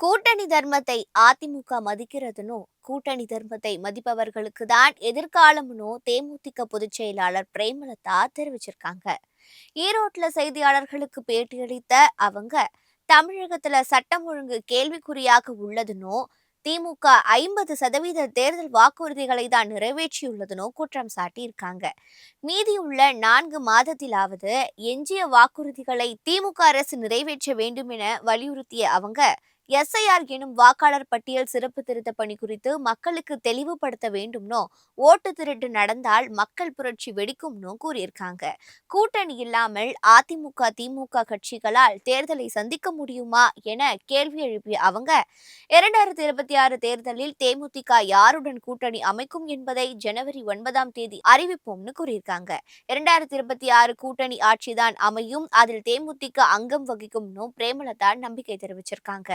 கூட்டணி தர்மத்தை அதிமுக மதிக்கிறதுனோ, கூட்டணி தர்மத்தை மதிப்பவர்களுக்கு தான் எதிர்காலம்னு தேமுதிக பொதுச் செயலாளர் பிரேமலதா தெரிவிச்சிருக்காங்க. ஈரோட்ல செய்தியாளர்களுக்கு பேட்டியளித்த அவங்க, தமிழகத்துல சட்டம் ஒழுங்கு கேள்விக்குறியாக உள்ளதுனோ, திமுக 50% தேர்தல் வாக்குறுதிகளை தான் நிறைவேற்றியுள்ளதுனோ குற்றம் சாட்டியிருக்காங்க. மீதியுள்ள 4 மாதத்திலாவது எஞ்சிய வாக்குறுதிகளை திமுக அரசு நிறைவேற்ற வேண்டும் என வலியுறுத்திய அவங்க, எஸ்ஐஆர் எனும் வாக்காளர் பட்டியல் சிறப்பு திருத்த பணி குறித்து மக்களுக்கு தெளிவுபடுத்த வேண்டும்னோ, ஓட்டு திருட்டு நடந்தால் மக்கள் புரட்சி வெடிக்கும்னு கூறியிருக்காங்க. கூட்டணி இல்லாமல் அதிமுக திமுக கட்சிகளால் தேர்தலை சந்திக்க முடியுமா என கேள்வி எழுப்பிய அவங்க, 2026 தேர்தலில் தேமுதிக யாருடன் கூட்டணி அமைக்கும் என்பதை ஜனவரி 9ஆம் தேதி அறிவிப்போம்னு கூறியிருக்காங்க. 2026 கூட்டணி ஆட்சிதான் அமையும், அதில் தேமுதிக அங்கம் வகிக்கும்னு பிரேமலதா நம்பிக்கை தெரிவிச்சிருக்காங்க.